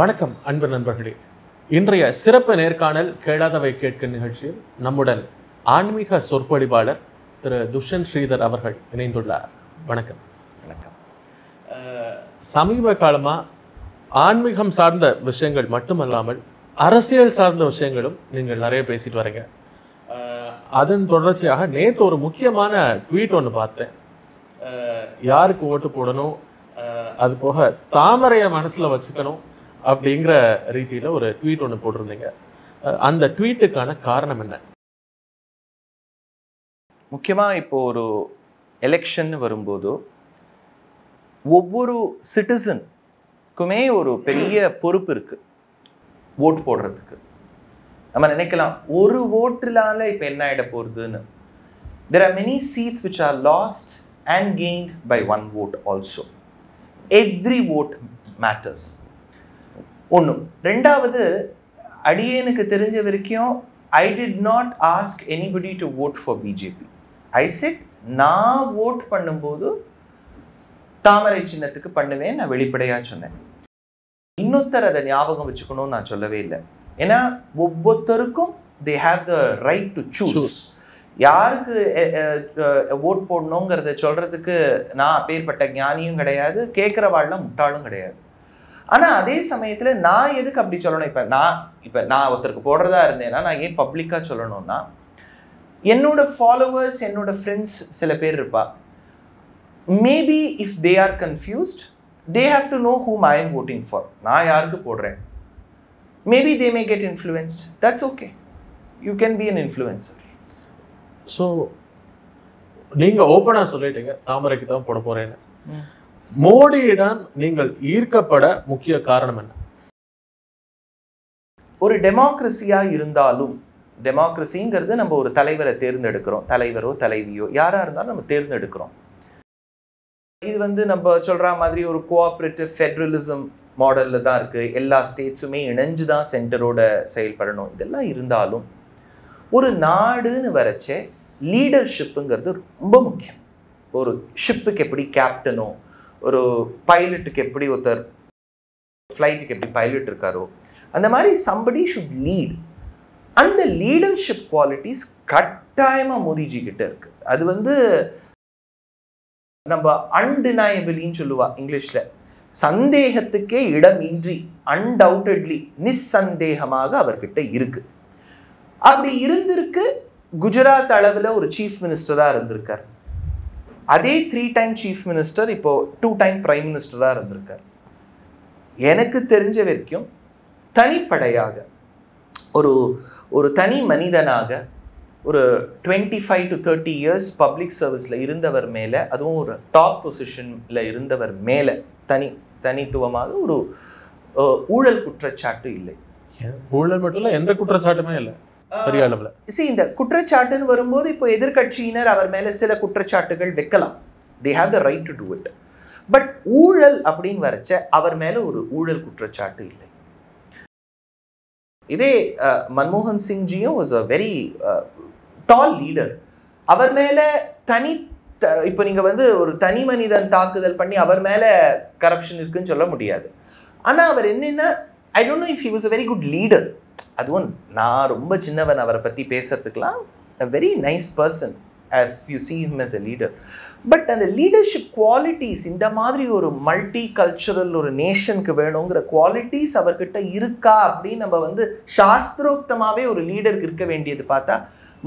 வணக்கம் அன்பு நண்பர்களே. இன்றைய சிறப்பு நேர்காணல் கேளாதவை கேட்கும் நிகழ்ச்சியில் நம்முடன் ஆன்மீக சொற்பொழிவாளர் திரு துஷ்யந்த் ஸ்ரீதர் அவர்கள் இணைந்துள்ளார். வணக்கம். வணக்கம். சமீப காலமா ஆன்மீகம் சார்ந்த விஷயங்கள் மட்டுமல்லாமல் அரசியல் சார்ந்த விஷயங்களும் நீங்கள் நிறைய பேசிட்டு வரீங்க. அதன் தொடர்ச்சியாக நேற்று ஒரு முக்கியமான ட்வீட் ஒன்று பார்த்தேன். யாருக்கு ஓட்டு போடணும், அது போக தாமரைய மனசுல வச்சுக்கணும் அப்படிங்கிற ரீதியில ஒரு ட்வீட் ஒன்று போட்டிருந்தீங்க. அந்த ட்வீட்டுக்கான காரணம் என்ன? முக்கியமா இப்போ ஒரு எலெக்ஷன் வரும்போது ஒவ்வொரு சிட்டிசனுக்குமே ஒரு பெரிய பொறுப்பு இருக்கு ஓட் போடுறதுக்கு. நம்ம நினைக்கலாம் ஒரு ஓட்டுலால இப்ப என்ன ஆயிட போறதுன்னு. There are many seats which are lost and gained by one vote also. Every vote matters. ஒன்று. ரெண்டாவது, அடியேனுக்கு தெரிஞ்ச வரைக்கும் I did not ask anybody to vote for BJP. I said நான் ஓட் பண்ணும்போது தாமரை சின்னத்துக்கு பண்ணுவேன், நான் வெளிப்படையா சொன்னேன். இன்னொருத்தர் அதை ஞாபகம் வச்சுக்கணும்னு நான் சொல்லவே இல்லை. ஏன்னா ஒவ்வொருத்தருக்கும் they have the right to choose. யாருக்கு ஓட் போடணுங்கிறத சொல்றதுக்கு நான் அப்பேற்பட்ட ஞானியும் கிடையாது, கேட்கிறவாள்லாம் முட்டாளும் கிடையாது. ஆனா அதே சமயத்துல நான் எதுக்கு அப்படி சொல்லணும்? இப்ப நான் ஒருத்தருக்கு போடுறதா இருந்தேன்னா நான் ஏன் பப்ளிக்கா சொல்லணும்னா, என்னோட ஃபாலோவர்ஸ், என்னோட ஃப்ரெண்ட்ஸ் சில பேர் இருப்பா. Maybe if they are confused, they have to know whom I am voting for. நான் யாருக்கு போடுறேன். Maybe they may get influenced. That's okay. You can be an influencer. So நீங்க ஓபனா சொல்லிட்டீங்க தாமரைக்கு தான் போட போறேன்னு. மோடியிடம் நீங்கள் ஈர்க்கப்பட முக்கிய காரணம் என்ன? ஒரு டெமோக்ரஸியா இருந்தாலும், டெமோக்ரஸிங்கிறது நம்ம ஒரு தலைவரை தேர்ந்தெடுக்கிறோம், தலைவரோ தலைவியோ யாரா இருந்தாலும் நம்ம தேர்ந்தெடுக்கிறோம். இது நம்ம சொல்ற மாதிரி ஒரு கோஆபரேட்டிவ் ஃபெடரலிசம் மாடல்ல தான் இருக்கு. எல்லா ஸ்டேட்ஸுமே இணைஞ்சுதான் சென்டரோட செயல்படணும். இதெல்லாம் இருந்தாலும் ஒரு நாடுன்னு வரைச்ச லீடர்ஷிப்புங்கிறது ரொம்ப முக்கியம். ஒரு ஷிப்புக்கு எப்படி கேப்டனோ, ஒரு பைலட்டுக்கு எப்படி ஒருத்தர் ஃப்ளைட்டுக்கு எப்படி பைலட் இருக்காரோ, அந்த மாதிரி somebody should lead. அந்த லீடர்ஷிப் குவாலிட்டிஸ் கட்டாயமா மோடிஜி கிட்ட இருக்கு. அது நம்ம அன்டினையபிளின்னு சொல்லுவா இங்கிலீஷ்ல. சந்தேகத்துக்கே இடமின்றி, அன்டவுட்டட்லி, நிசந்தேகமாக அவர்கிட்ட இருக்கு. அப்படி இருந்திருக்கு. குஜராத் அளவுல ஒரு சீஃப் மினிஸ்டரா இருந்திருக்கார். அதே 3 டைம் சீஃப் மினிஸ்டர் இப்போ 2 டைம் பிரைம் மினிஸ்டரா இருந்திருக்கார். எனக்கு தெரிஞ்ச வரைக்கும் தனிப்படையாக ஒரு தனி மனிதனாக ஒரு 25 to 30 years பப்ளிக் சர்வீஸ்ல இருந்தவர் மேல, அதுவும் ஒரு டாப் பொசிஷன்ல இருந்தவர் மேல தனித்துவமாக ஒரு ஊழல் குற்றச்சாட்டு இல்லை. ஊழல் மட்டும் இல்ல, எந்த குற்றச்சாட்டுமே இல்லை பெரிய அளவுல. இந்த குற்றச்சாட்டுன்னு வரும்போது இப்போ எதிர்கட்சியினர் அவர் மேல சில குற்றச்சாட்டுகள் வைக்கலாம். they have the right to do it. But ஊழல் அப்படின்னு வரைச்ச அவர் மேல ஒரு ஊழல் குற்றச்சாட்டு இல்லை. இதே மன்மோகன் சிங்ஜியும் was a very tall leader. அவர் மேல இப்ப நீங்க ஒரு தனி மனிதன் தாக்குதல் பண்ணி அவர் மேல கரப்ஷன் இருக்குன்னு சொல்ல முடியாது. ஆனா அவர் என்னன்னா, I don't know if he was a very good leader. அதுவும் நான் ரொம்ப சின்னவன் அவரை பத்தி பேசுறதுக்கெல்லாம். a very nice person as you see him as a leader. But அந்த லீடர்ஷிப் குவாலிட்டிஸ், இந்த மாதிரி ஒரு மல்டி கல்ச்சரல் ஒரு நேஷனுக்கு வேணுங்கிற குவாலிட்டிஸ் அவர்கிட்ட இருக்கா அப்படின்னு நம்ம சாஸ்திரோக்தமாவே ஒரு லீடருக்கு இருக்க வேண்டியது பார்த்தா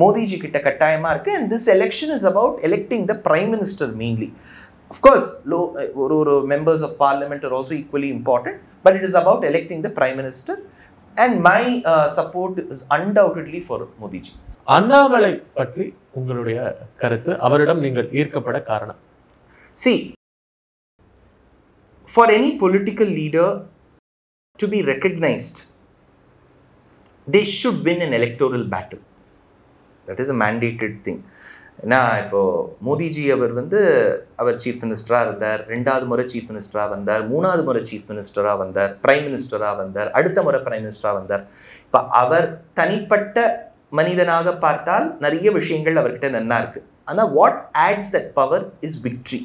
மோடிஜி கிட்ட கட்டாயமா இருக்கு. and this election is about electing the prime minister mainly. of course ஒரு members of parliament are also equally important, but it is about electing the prime minister. And my support is undoubtedly for Modi ji. Annamalai பற்றி உங்களுடைய கருத்து, அவரிடம் நீங்கள் ஈர்க்கப்பட காரணம்? See, for any political leader to be recognized, they should win an electoral battle. That is a mandated thing. ஏன்னா இப்போ மோடிஜி அவர் chief மினிஸ்டரா இருந்தார், 2வது முறை சீஃப் மினிஸ்டரா வந்தார், 3வது முறை சீஃப் மினிஸ்டரா வந்தார், பிரைம் மினிஸ்டரா வந்தார், அடுத்த முறை பிரைம் மினிஸ்டரா வந்தார். இப்ப அவர் தனிப்பட்ட மனிதனாக பார்த்தால் நிறைய விஷயங்கள் அவர்கிட்ட நன்னா இருக்கு. ஆனா what adds that power is victory.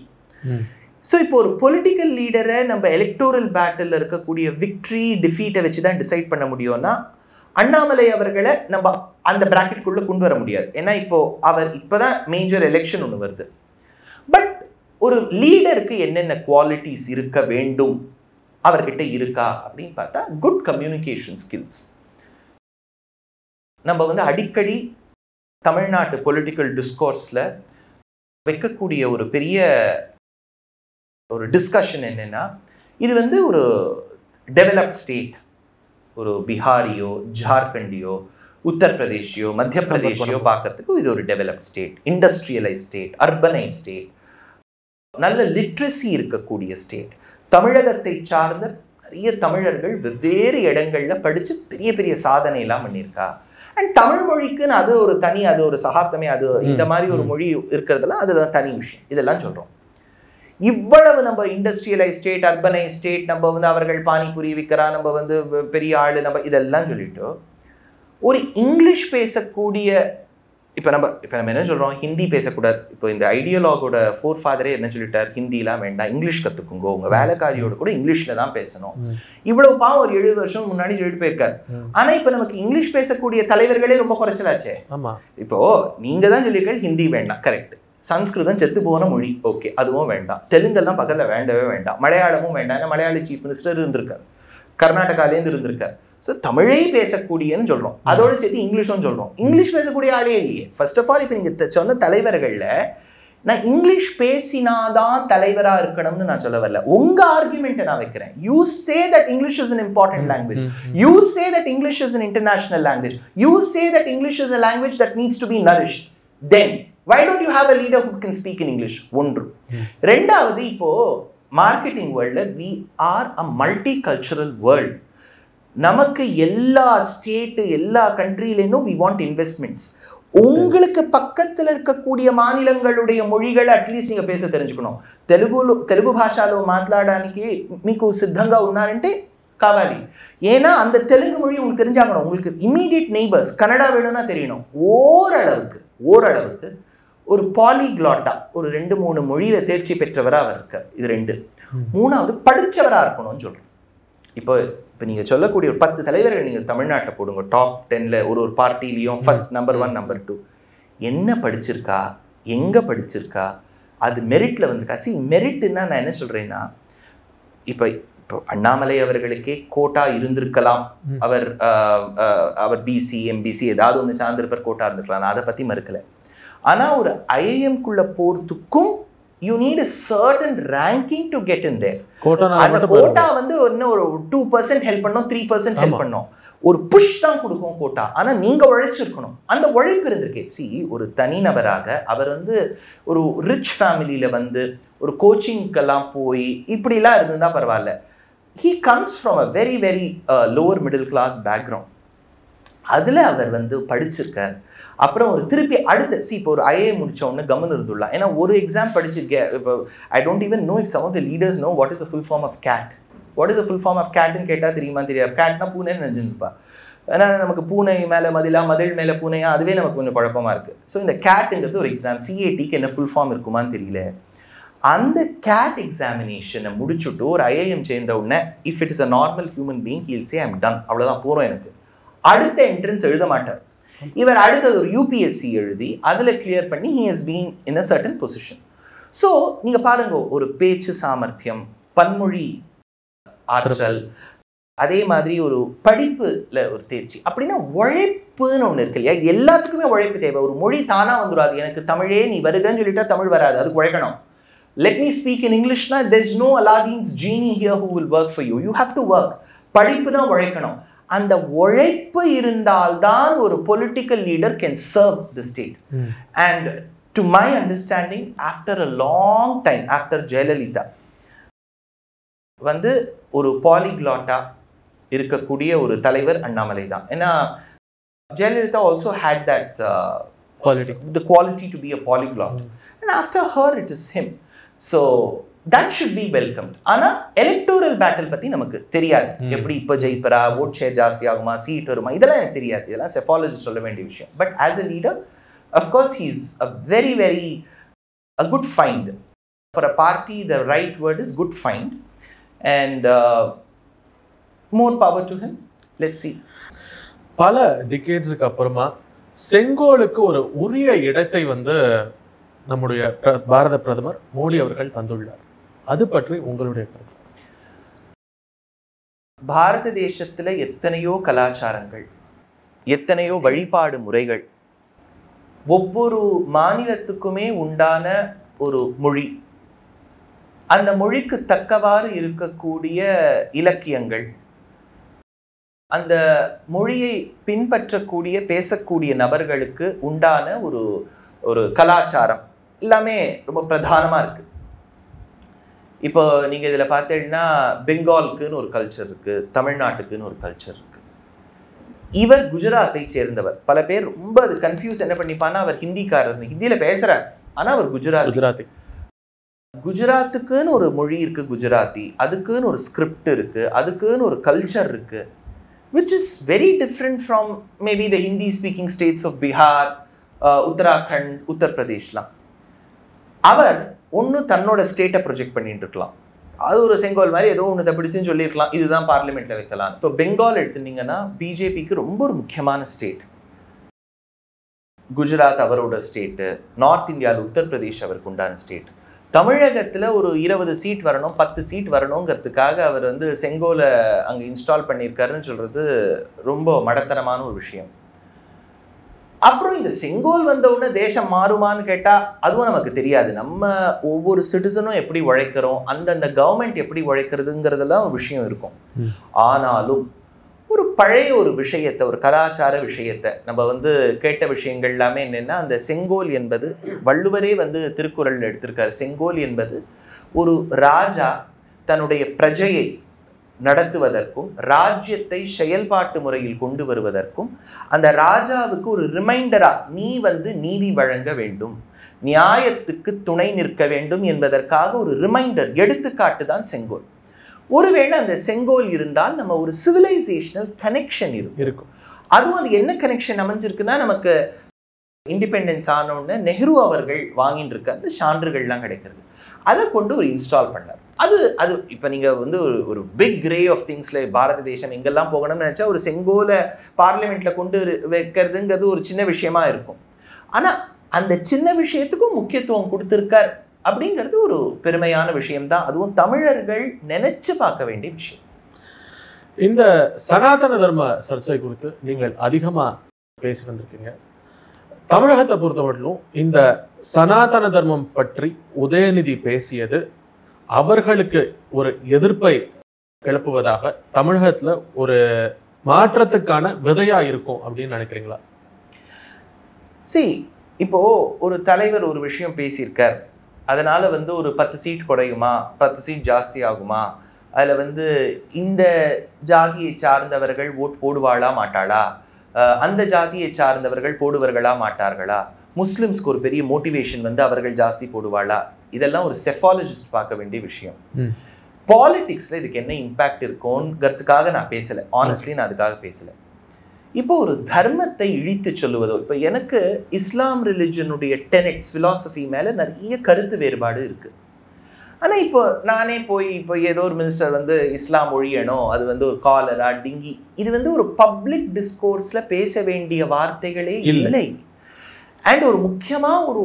So இப்போ ஒரு பொலிட்டிக்கல் லீடரை நம்ம எலக்டோரல் பேட்டில் இருக்கக்கூடிய விக்ட்ரி டிஃபீட்டை வச்சு தான் டிசைட் பண்ண முடியும்னா அண்ணாமலை அவர்களை நம்ம அந்த பிராக்கெட்டுக்குள்ள கொண்டு வர முடியாது. ஏன்னா இப்போ அவர் இப்பதான் மேஜர் எலெக்ஷன் ஒன்று வருது. பட் ஒரு லீடருக்கு என்னென்ன குவாலிட்டிஸ் இருக்க வேண்டும் அவர்கிட்ட இருக்கா அப்படின்னு பார்த்தா குட் கம்யூனிகேஷன் ஸ்கில்ஸ். நம்ம வந்து அடிக்கடி தமிழ்நாட்டு பொலிட்டிக்கல் டிஸ்கோர்ஸ்ல வைக்கக்கூடிய ஒரு பெரிய ஒரு டிஸ்கஷன் என்னன்னா, இது வந்து ஒரு டெவலப்ட் ஸ்டேட், ஒரு பீகாரியோ ஜார்க்கண்டியோ உத்தரப்பிரதேஷியோ மத்திய பிரதேஷியோ பார்க்கறதுக்கு இது ஒரு developed state, industrialise state, urbanise state, நல்ல லிட்ரஸி இருக்கக்கூடிய ஸ்டேட். தமிழகத்தை சார்ந்த நிறைய தமிழர்கள் வெவ்வேறு இடங்கள்ல படிச்சு பெரிய பெரிய சாதனை எல்லாம் பண்ணியிருக்கா. அண்ட் தமிழ் மொழிக்குன்னு அது ஒரு தனி, அது ஒரு சகாப்தமே, அது இந்த மாதிரி ஒரு மொழி இருக்கிறதுலாம் அதுதான் தனி விஷயம். இதெல்லாம் சொல்றோம். இவ்வளவு நம்ம இண்டஸ்ட்ரியலைஸ் ஸ்டேட், அர்பனைஸ் ஸ்டேட், நம்ம வந்து அவர்கள் பானிபுரி விற்கிறா, நம்ம வந்து பெரிய ஆளு, நம்ம இதெல்லாம் சொல்லிட்டு ஒரு இங்கிலீஷ் பேசக்கூடிய, இப்ப நம்ம என்ன சொல்றோம், ஹிந்தி பேசக்கூடாது. இப்போ இந்த ஐடியாலஜியோட ஃபோர் ஃபாதரே என்ன சொல்லிட்டார், ஹிந்திலாம் வேண்டாம், இங்கிலீஷ் கத்துக்குங்க, உங்க வேலைக்காரியோட கூட இங்கிலீஷ்ல தான் பேசணும். இவ்வளவு பாவம் ஒரு 70 வருஷம் முன்னாடி சொல்லிட்டு போயிருக்காரு. ஆனா இப்ப நமக்கு இங்கிலீஷ் பேசக்கூடிய தலைவர்களே ரொம்ப குறைச்சலாச்சே. இப்போ நீங்க தான் சொல்லியிருக்க ஹிந்தி வேண்டாம், கரெக்ட். சம்ஸ்கிருதம் செத்து போன மொழி, ஓகே, அதுவும் வேண்டாம். தெலுங்கெல்லாம் பக்கத்துல வேண்டவே வேண்டாம். மலையாளமும் வேண்டாம், ஏன்னா மலையாள சீஃப் மினிஸ்டர் இருந்திருக்காரு, கர்நாடகாலேருந்து இருந்திருக்காரு. தமிழை பேசக்கூடியன்னு சொல்றோம், அதோட சேர்த்து இங்கிலீஷும் சொல்றோம். இங்கிலீஷ் பேசக்கூடிய ஆளே இல்லையே. ஃபர்ஸ்ட் ஆஃப் ஆல் இப்ப நீங்க சொன்ன தலைவர்கள்ல நான் இங்கிலீஷ் பேசினாதான் தலைவரா இருக்கணும்னு நான் சொல்ல வரல. உங்க ஆர்குமெண்ட் நான் வைக்கிறேன். You say that English is an important language. You say that English is an international language. You say that English is a language that needs to be nourished. Then why don't you have a leader who can speak in English? ஒன்று. ரெண்டாவது, இப்போ marketing வேர்ல்ட்ல we are a multicultural world. நமக்கு எல்லா state, எல்லா கண்ட்ரியிலும் we want investments. உங்களுக்கு பக்கத்துல இருக்கக்கூடிய மாநிலங்களுடைய மொழிகளை అట్లీస్ట్ நீங்க பேச தெரிஞ்சுக்கணும். తెలుగు భాషలో మాట్లాడడానికి మీకు సిద్ధంగా ఉన్నారంటే కావాలి. ஏன்னா அந்த தெலுங்கு மொழி உங்களுக்கு தெரிஞ்சாகணும். உங்களுக்கு இமீடியட் நெய்பர்ஸ் கன்னடா வேணும்னா தெரியணும். ஓரளவுக்கு ஒரு பாலிகிளாட்டா ஒரு 2-3 மொழியில தேர்ச்சி பெற்றவரா அவர் இருக்கார். இது 2. மூணாவது, படிச்சவரா இருக்கணும்னு சொல்றேன். இப்போ நீங்க சொல்லக்கூடிய ஒரு 10 தலைவர்கள் நீங்க தமிழ்நாட்டை போடுங்க, டாப் 10ல ஒரு பார்ட்டிலையும் ஃபர்ஸ்ட் நம்பர் 1 நம்பர் 2 என்ன படிச்சிருக்கா, எங்க படிச்சிருக்கா, அது மெரிட்ல வந்து மெரிட்னா நான் என்ன சொல்றேன்னா, இப்போ அண்ணாமலை அவர்களுக்கே கோட்டா இருந்திருக்கலாம். அவர் பிசி எம்பிசி ஏதாவது ஒண்ணு சார்ந்திருப்பார், கோட்டா இருந்திருக்கலாம், நான் அதை பத்தி மறுக்கல. ஆனா ஒரு ஐஐஎம்குள்ள போறதுக்கும் you need a certain ranking to get in there. Quota வந்து ஒரு 2% ஹெல்ப் பண்ணும், 3% ஹெல்ப் பண்ணும், ஒரு புஷ் தான் கொடுக்கும் கோட்டா. ஆனா நீங்க உழைச்சிருக்கணும், அந்த உழைப்பு இருந்திருக்கு. ஒரு தனிநபராக அவர் வந்து ஒரு ரிச் ஃபேமிலியில வந்து ஒரு கோச்சிங்கெல்லாம் போய் இப்படி எல்லாம் இருந்தா பரவாயில்ல. he comes from a very very lower middle class background. அதுல அவர் வந்து படிச்சிருக்கார். அப்புறம் ஒரு திருப்பி அடுத்து இப்போ ஒரு ஐஏ முடிச்ச உடனே கவனம் இருந்துடலாம். ஏன்னா ஒரு எக்ஸாம் படிச்சு I don't even know if some of the leaders know what is the full form of CAT. What is the full form of கேட்னு கேட்டா தெரியுமா தெரியாது. கேட்னா பூனைன்னு நினைச்சிருப்பா. ஏன்னா நமக்கு பூனை மேல மதிலா, மதில் மேல பூனையா, அதுவே நமக்கு கொஞ்சம் குழப்பமா இருக்கு. ஸோ இந்த கேட்டுங்கிறது ஒரு எக்ஸாம். சிஏடிக்கு என்ன ஃபுல் ஃபார்ம் இருக்குமான்னு தெரியல. அந்த கேட் எக்ஸாமினேஷனை முடிச்சுட்டு ஒரு ஐஐஎம் சேர்ந்த உடனே if it is a normal human being he will say I am done, அவ்வளவுதான் போறோம். எனக்கு அடுத்த என்ட்ரன்ஸ் எழுத மாட்டார். இவர் அடுத்தது ஒரு யூபிஎஸ்சி எழுதி அதுல கிளியர் பண்ணி he has been in a certain position. So நீங்க பாருங்க, ஒரு பேச்சு சாமர்த்தியம், பன்மொழி ஆற்றல், அதே மாதிரி ஒரு படிப்புல ஒரு தேர்ச்சி, அப்படின்னா உழைப்புன்னு ஒண்ணு இருக்கு இல்லையா. எல்லாத்துக்குமே உழைப்பு தேவை. ஒரு மொழி தானா வந்துடாது. எனக்கு தமிழே நீ வருகன்னு சொல்லிட்டா தமிழ் வராது, அதுக்கு உழைக்கணும். Let me speak in English na, there's no Aladdin's genie here who will work for you. You have to work. படிப்பு தான் உழைக்கணும். அந்த உழைப்பு இருந்தால்தான் ஒரு political leader can serve the state. And to my understanding after a long time, after Jayalalithaa வந்து ஒரு பாலிகிளாட்டா இருக்கக்கூடிய ஒரு தலைவர் அண்ணாமலை தான். ஏன்னா Jayalalithaa also had that the quality to be a polyglot, and after her it is him. So that should be welcomed. ஆனா electoral battle பத்தி நமக்கு தெரியாது. எப்படி இப்ப ஜெயிப்பரா, ஓட் ஷேர் ஜாஸ்தி ஆகுமா, சீட் வருமா, இதெல்லாம் எனக்கு தெரியாது. இதெல்லாம் செஃபாலஜி சொல்ல வேண்டிய விஷயம். But as a leader, of course he is a very very a good find. for a party the right word is good find, and more power to him. Let's see. பல டிகேட்ஸ்க்கு அப்புறமா செங்கோலுக்கு ஒரு உரிய இடத்தை நம்முடைய பாரத பிரதமர் மோடி அவர்கள் தந்துள்ளார். அது பற்றி உங்களுடைய கருத்து? பாரத தேசத்துல எத்தனையோ கலாச்சாரங்கள், எத்தனையோ வழிபாடு முறைகள், ஒவ்வொரு மாநிலத்துக்குமே உண்டான ஒரு மொழி, அந்த மொழிக்கு தக்கவாறு இருக்கக்கூடிய இலக்கியங்கள், அந்த மொழியை பின்பற்றக்கூடிய பேசக்கூடிய நபர்களுக்கு உண்டான ஒரு கலாச்சாரம் எல்லாமே ரொம்ப பிரதானமா இருக்கு. இப்போ நீங்க இதுல பார்த்தீங்கன்னா பெங்காலுக்குன்னு ஒரு கல்ச்சர் இருக்கு, தமிழ்நாட்டுக்குன்னு ஒரு கல்ச்சர் இருக்கு. இவர் குஜராத்தை சேர்ந்தவர். பல பேர் ரொம்ப அது கன்ஃபியூஸ் என்ன பண்ணிப்பான்னா, அவர் ஹிந்திக்காரர், ஹிந்தியில பேசுறார், ஆனா அவர் குஜராத்தி. குஜராத்துக்குன்னு ஒரு மொழி இருக்கு, குஜராத்தி, அதுக்குன்னு ஒரு ஸ்கிரிப்ட் இருக்கு, அதுக்குன்னு ஒரு கல்ச்சர் இருக்கு, which is very different from maybe the Hindi speaking states of Bihar, Uttarakhand, Uttar Pradeshலாம். அவர் ஒன்னு தன்னோட ஸ்டேட்டை ப்ரொஜெக்ட் பண்ணிட்டு இருக்கலாம், அது ஒரு செங்கோல் மாதிரி ஏதோ ஒன்று பிடிச்சுன்னு சொல்லியிருக்கலாம், இதுதான் பார்லிமெண்ட்ல வைக்கலாம். இப்போ பெங்கால் எடுத்துட்டீங்கன்னா பிஜேபிக்கு ரொம்ப ஒரு முக்கியமான ஸ்டேட். குஜராத் அவரோட ஸ்டேட்டு, நார்த் இந்தியாவில் உத்தரப்பிரதேஷ் அவருக்கு உண்டான ஸ்டேட். தமிழகத்துல ஒரு 20 சீட் வரணும், 10 சீட் வரணுங்கிறதுக்காக அவர் செங்கோலை அங்க இன்ஸ்டால் பண்ணியிருக்காருன்னு சொல்றது ரொம்ப மடத்தனமான ஒரு விஷயம். அப்புறம் இந்த செங்கோல் வந்த உடனே தேசம் மாறுமான்னு கேட்டா அதுவும் நமக்கு தெரியாது. நம்ம ஒவ்வொரு சிட்டிசனும் எப்படி உழைக்கிறோம், அந்தந்த கவர்மெண்ட் எப்படி உழைக்கிறதுங்கிறதெல்லாம் ஒரு விஷயம் இருக்கும். ஆனாலும் ஒரு பழைய ஒரு விஷயத்தை, ஒரு கலாச்சார விஷயத்தை நம்ம கேட்ட விஷயங்கள் எல்லாமே என்னன்னா, அந்த செங்கோல் என்பது வள்ளுவரே திருக்குறள் எடுத்திருக்காரு. செங்கோல் என்பது ஒரு ராஜா தன்னுடைய பிரஜையை நடத்துவதற்கும் ராஜ்யத்தை செயல்பாட்டு முறையில் கொண்டு வருவதற்கும் அந்த ராஜாவுக்கு ஒரு ரிமைண்டரா நீ நீதி வழங்க வேண்டும், நியாயத்துக்கு துணை நிற்க வேண்டும் என்பதற்காக ஒரு ரிமைண்டர், எடுத்துக்காட்டு தான் செங்கோல். ஒருவேளை அந்த செங்கோல் இருந்தால் நம்ம ஒரு சிவிலைசேஷனல் கனெக்ஷன் இருக்கும். அதுவும் அது என்ன கனெக்ஷன் அமைஞ்சிருக்குன்னா, நமக்கு இண்டிபெண்டன்ஸ் ஆனோன்னு நெஹ்ரு அவர்கள் வாங்கிட்டு இருக்க அந்த சான்றுகள்லாம் கிடைக்கிறது. அதை கொண்டு ஒரு இன்ஸ்டால் பண்ணார். அது இப்ப நீங்க ஒரு பிக் ரே ஆஃப் திங்ஸ்ல பாரத தேசம் எங்கெல்லாம் போகணும்னு நினைச்சா ஒரு செங்கோலை பார்லிமெண்ட்ல கொண்டு வைக்கிறதுங்கிறது ஒரு சின்ன விஷயமா இருக்கும். ஆனா அந்த சின்ன விஷயத்துக்கும் முக்கியத்துவம் கொடுத்திருக்கார் அப்படிங்கிறது ஒரு பெருமையான விஷயம்தான். அதுவும் தமிழர்கள் நினைச்சு பார்க்க வேண்டிய விஷயம். இந்த சனாதன தர்ம சர்ச்சை குறித்து நீங்கள் அதிகமா பேசி வந்திருக்கீங்க. தமிழகத்தை பொறுத்தவரையிலும் இந்த சனாதன தர்மம் பற்றி உதயநிதி பேசியது அவர்களுக்கு ஒரு எதிர்ப்பை கிளப்புவதாக, தமிழகத்துல ஒரு மாற்றத்துக்கான விதையா இருக்கும் அப்படின்னு நினைக்கிறீங்களா? இப்போ ஒரு தலைவர் ஒரு விஷயம் பேசியிருக்கார், அதனால ஒரு 10 சீட் குறையுமா, 10 சீட் ஜாஸ்தி ஆகுமா, அதுல இந்த ஜாதியை சார்ந்தவர்கள் ஓட் போடுவாளா மாட்டாளா, அந்த ஜாதியை சார்ந்தவர்கள் போடுவார்களா மாட்டார்களா, முஸ்லிம்ஸ்க்கு ஒரு பெரிய மோட்டிவேஷன் அவர்கள் ஜாஸ்தி போடுவாளா, இதெல்லாம் ஒரு செஃபாலஜிஸ்ட் பார்க்க வேண்டிய விஷயம். பாலிடிக்ஸ்ல இதுக்கு என்ன இம்பாக்ட் இருக்கும்ங்கிறதுக்காக நான் பேசல, ஆனஸ்ட்லி நான் அதுக்காக பேசல. இப்போ ஒரு தர்மத்தை இழித்து சொல்லுவதோ, இப்போ எனக்கு இஸ்லாம் ரிலிஜனுடைய டெனெட்ஸ், பிலாசபி மேல நிறைய கருத்து வேறுபாடு இருக்கு. ஆனா இப்போ நானே போய் இப்போ ஏதோ ஒரு மினிஸ்டர் இஸ்லாம் ஒழியணும், அது ஒரு காலரா டிங்கி, இது ஒரு பப்ளிக் டிஸ்கோர்ஸ்ல பேச வேண்டிய வார்த்தைகளே இல்லை. அண்ட் ஒரு முக்கியமா ஒரு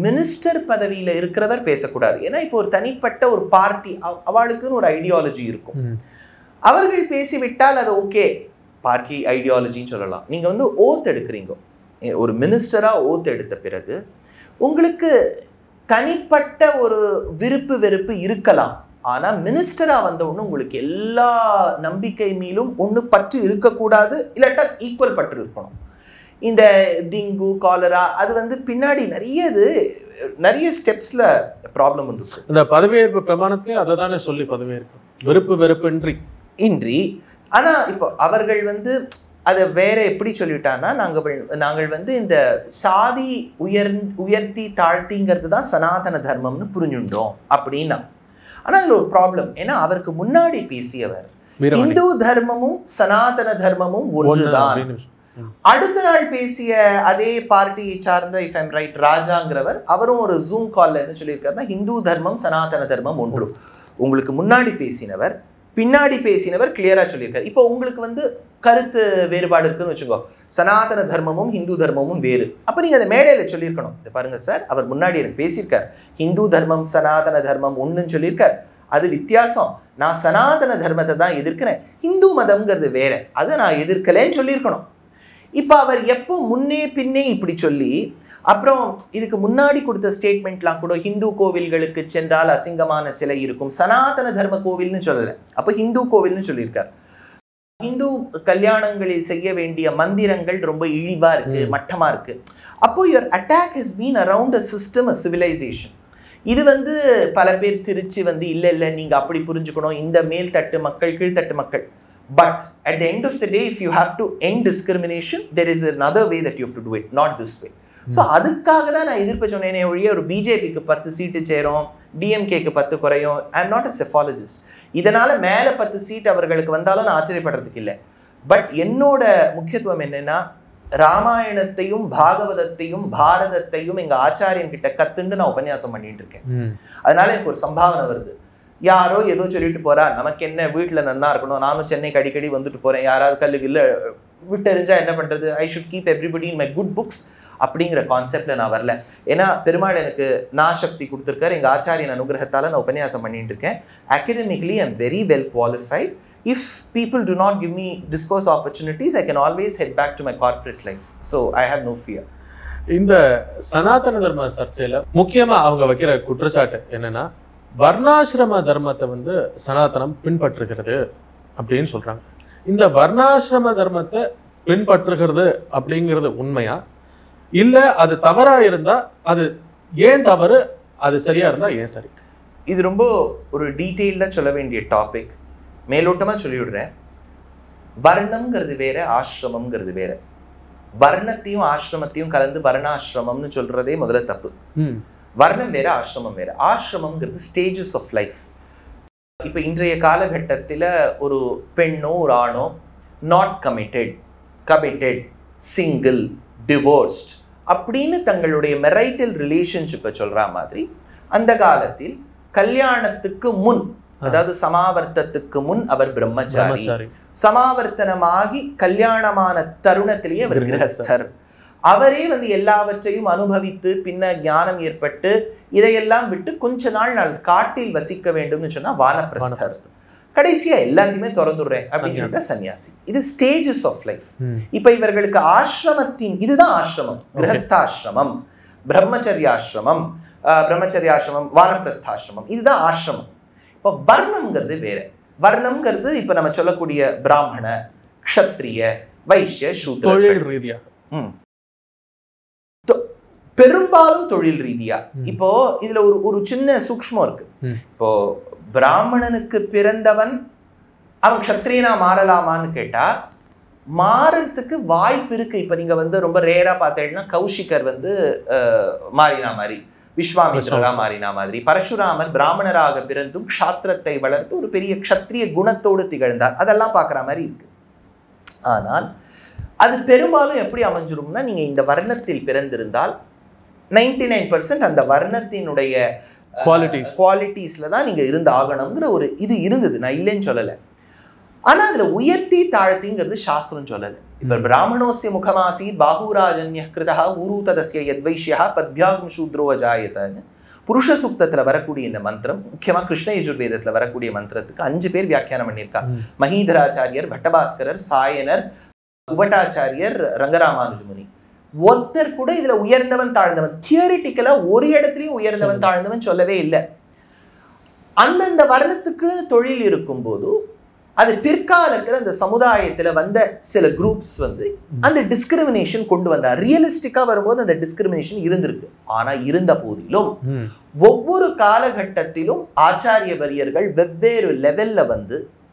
மினிஸ்டர் பதவியில இருக்கிறவர் பேசக்கூடாது. ஏன்னா இப்போ ஒரு தனிப்பட்ட ஒரு பார்ட்டி, அவளுக்குன்னு ஒரு ஐடியாலஜி இருக்கும், அவர்கள் பேசிவிட்டால் அது ஓகே, பார்ட்டி ஐடியாலஜின்னு சொல்லலாம். நீங்க ஓத் எடுக்கிறீங்க, ஒரு மினிஸ்டரா ஓத் எடுத்த பிறகு உங்களுக்கு தனிப்பட்ட ஒரு விருப்பு வெறுப்பு இருக்கலாம். ஆனா மினிஸ்டரா ஒண்ணு உங்களுக்கு எல்லா நம்பிக்கை மீதும் ஒண்ணு பற்று இருக்கக்கூடாது, இல்லாட்டா ஈக்குவல் பற்று இருக்கணும். இந்த டெங்கு காலரா அது பின்னாடி நிறைய ஸ்டெப்ஸ்ல ப்ராப்ளம் வந்துச்சு. இந்த பதவியேற்பு பிரமாணத்திலே அததானே சொல்லி பதவியேற்பு விருப்பு வெறுப்பு இன்றி. ஆனா இப்போ அவர்கள் அதை வேற எப்படி சொல்லிட்டாங்கன்னா, நாங்கள் இந்த சாதி உயர்த்தி தாழ்த்திங்கிறது தான் சனாதன தர்மம்னு புரிஞ்சுட்டோம் அப்படின்னா. ஆனா அதுல ஒரு ப்ராப்ளம், ஏன்னா அவருக்கு முன்னாடி பேசியவர் இந்து தர்மமும் சனாதன தர்மமும் ஒன்றுதான், அடுத்த நாள் பேசிய அதே பார்ட்டியை சார்ந்த இஃப் ஐம் ரைட் ராஜாங்கிறவர் அவரும் ஒரு ஜூம் கால்ல என்ன சொல்லியிருக்காருன்னா ஹிந்து தர்மம் சனாதன தர்மம் ஒன்று. உங்களுக்கு முன்னாடி பேசினவர் பின்னாடி பேசினவர் கிளியரா சொல்லியிருக்காரு. இப்போ உங்களுக்கு கருத்து வேறுபாடு இருக்குன்னு வச்சுக்கோ, சனாதன தர்மமும் ஹிந்து தர்மமும் வேறு. அப்ப நீங்க அதை மேடையில சொல்லியிருக்கணும். பாருங்க சார், அவர் முன்னாடி எனக்கு பேசியிருக்கார், ஹிந்து தர்மம் சனாதன தர்மம் ஒண்ணுன்னு சொல்லியிருக்கார், அது வித்தியாசம். நான் சனாதன தர்மத்தை தான் எதிர்க்கிறேன், ஹிந்து மதம்ங்கிறது வேற, அதை நான் எதிர்க்கலன்னு சொல்லியிருக்கணும். இப்ப அவர் எப்போ முன்னே பின்னே இப்படி சொல்லி, அப்புறம் இதுக்கு முன்னாடி கொடுத்த ஸ்டேட்மெண்ட்லாம் கூட ஹிந்து கோவில்களுக்கு சென்றால் அசிங்கமான சிலை இருக்கும், சனாதன தர்ம கோவில்னு சொல்லல, அப்ப ஹிந்து கோவில்னு சொல்லியிருக்கார். ஹிந்து கல்யாணங்களில் செய்ய வேண்டிய மந்திரங்கள் ரொம்ப இழிவா இருக்கு, மட்டமா இருக்கு. அப்போ your attack has been around a system, a civilization. இது பல பேர் திருச்சி இல்ல இல்ல நீங்க அப்படி புரிஞ்சுக்கணும், இந்த மேல் தட்டு மக்கள் கீழ்த்தட்டு மக்கள். But at the end of the day, if you have to end discrimination, there is another way that you have to do it, not this way. So அதுக்காக தான் நான் எதிர்ப்பு சொன்னேனே ஒழிய ஒரு பிஜேபிக்கு 10 சீட்டு சேரும், டிஎம்கேக்கு 10 குறையும். I am not a psephologist. இதனால மேல 10 சீட் அவர்களுக்கு வந்தாலும் நான் ஆச்சரியப்படுறதுக்கு இல்லை. பட் என்னோட முக்கியத்துவம் என்னன்னா, ராமாயணத்தையும் பாகவதத்தையும் பாரதத்தையும் எங்க ஆச்சாரியன் கிட்ட கத்துண்டு நான் உபன்யாசம் பண்ணிட்டு இருக்கேன். அதனால எனக்கு ஒரு சம்பாவனை வருது. யாரோ ஏதோ சொல்லிட்டு போறா, நமக்கு என்ன, வீட்டுல நன்னா இருக்கணும், நானும் சென்னைக்கு அடிக்கடி வந்துட்டு போறேன், யாராவது கல்லுக்கு இல்ல விட்டெறிஞ்சா என்ன பண்றது, I should keep everybody in my good books அப்படிங்கிற கான்செப்ட்ல நான் வரல. ஏன்னா பெருமாள் எனக்கு நாசக்தி கொடுத்துருக்காரு, எங்க ஆச்சாரியன் அனுகிரகத்தால நான் உபன்யாசம் பண்ணிட்டு இருக்கேன். Academically I am very well qualified. If people do not give me discourse opportunities, I can always head back to my corporate life. So I have no fear. இந்த சனாதன தர்ம சர்ச்சையில முக்கியமா அவங்க வைக்கிற குற்றச்சாட்டு என்னன்னா, வர்ணாசிரம தர்மத்தை சனாதனம் பின்பற்றுகிறது அப்படின்னு சொல்றாங்க. இந்த வர்ணாசிரம தர்மத்தை பின்பற்றுகிறது அப்படிங்கிறது உண்மையா, இல்ல அது தவறா இருந்தா அது ஏன் தவறு, அது சரியா இருந்தா ஏன் சரி? இது ரொம்ப ஒரு டீட்டெயில்டா சொல்ல வேண்டிய டாபிக். மேலோட்டமா சொல்லிவிடுறேன். வர்ணம்ங்கிறது வேற, ஆசிரமம்ங்கிறது வேற. வர்ணத்தையும் ஆசிரமத்தையும் கலந்து வர்ணாசிரமம்னு சொல்றதே முதல்ல தப்பு. வர்ணம் வேற, ஆசிரமம் வேற. ஆசிரமம்ங்கிறது ஸ்டேஜஸ் ஆஃப் லைஃப். இப்ப இன்றைய காலகட்டத்துல ஒரு பெண்ணோ ஒரு ஆணோ not committed, committed, single, divorced அப்படின்னு தங்களுடைய மெரைட்டல் ரிலேஷன்ஷிப்பை சொல்ற மாதிரி, அந்த காலத்தில் கல்யாணத்துக்கு முன், அதாவது சமாவர்த்தத்துக்கு முன் அவர் பிரம்மச்சாரி, சமாவர்த்தனமாகி கல்யாணமான தருணத்திலேயே அவர் கிரகஸ்தர். அவரே எல்லாவற்றையும் அனுபவித்து பின்ன ஞானம் ஏற்பட்டு இதையெல்லாம் விட்டு கொஞ்ச நாள் நான் காட்டில் வசிக்க வேண்டும்னு சொன்னா வானப்பிரஸ்தர். கடைசியா எல்லாத்தையுமே திறந்துடுறேன் அப்படின்னு சன்னியாசி. இது ஸ்டேஜஸ் ஆஃப் லைஃப். இப்ப இவர்களுக்கு ஆசிரமத்தின் இதுதான் ஆசிரமம், கிரகஸ்தாசிரமம், பிரம்மச்சரியாசிரமம், வானப்பிரஸ்தாசிரமம், இதுதான் ஆசிரமம். இப்ப வர்ணம்ங்கிறது வேற. வர்ணம்ங்கிறது இப்ப நம்ம சொல்லக்கூடிய பிராமண, க்ஷத்ரிய, வைஷ்ய, சூத்ர, தொழில் ரீதியா, பெரும்பாலும் தொழில் ரீதியா. இப்போ இதுல ஒரு சின்ன சூக்ஷ்மம் இருக்கு. இப்போ பிராமணனுக்கு பிறந்தவன் அவன் க்ஷத்ரியனா மாறலாமான்னு கேட்டா மாறதுக்கு வாய்ப்பு இருக்கு. இப்ப நீங்க ரொம்ப ரேரா பார்த்தீங்கன்னா கௌஷிகர் மாறினா மாதிரி, விஸ்வாமித்ரரா மாறினா மாதிரி, பரசுராமர் பிராமணராக பிறந்தும் க்ஷாத்திரத்தை வளர்த்து ஒரு பெரிய க்ஷத்ரிய குணத்தோடு திகழ்ந்தார். அதெல்லாம் பாக்குற மாதிரி இருக்கு. ஆனால் அது பெரும்பாலும் எப்படி அமைஞ்சிரும்னா, நீங்க இந்த வர்ணத்தில் பிறந்திருந்தால் 99% அந்த வர்ணத்தினுடைய குவாலிட்டிஸ்ல தான் நீங்க இருந்து ஆகணும்ங்கிற ஒரு இது இருந்தது. நான் இல்லைன்னு சொல்லல. ஆனா அதுல உயர்த்தி தாழ்த்திங்கிறது சாஸ்திரம் சொல்லல. இப்ப பிராமணோஸ்ய முகமாசி பாகுராஜன்ய கிருதா ஊருததஸ்ய யத்வைஷ்யா பத்யாகும் சூத்ரோ அஜாயதன்னு புருஷ சூக்தத்துல வரக்கூடிய இந்த மந்திரம், முக்கியமா கிருஷ்ண யஜுர்வேதத்துல வரக்கூடிய மந்திரத்துக்கு 5 பேர் வியாக்கியானம் பண்ணியிருக்காங்க. மஹீதராச்சாரியர், பட்டபாஸ்கரர், சாயனர், உபட்டாச்சாரியர், ரங்கராமானுஜமுனி. ஒருத்தர் கூட இதுல உயர்ந்தவன் தாழ்ந்தவன், தியரிட்டிக்கலா ஒரு இடத்துலயும் உயர்ந்தவன் தாழ்ந்தவன் சொல்லவே இல்லை. அந்தந்த வர்ணத்துக்கு தொழில் இருக்கும் போது அது பிற்காலத்துல அந்த சமுதாயத்துல வந்த சில குரூப்ஸ் அந்த டிஸ்கிரிமினேஷன் கொண்டு வந்தார். ரியலிஸ்டிக்கா வரும்போது அந்த டிஸ்கிரிமினேஷன் இருந்திருக்கு. ஆனா இருந்த போதிலும் ஒவ்வொரு காலகட்டத்திலும் ஆச்சாரிய வரியர்கள் வெவ்வேறு லெவல்ல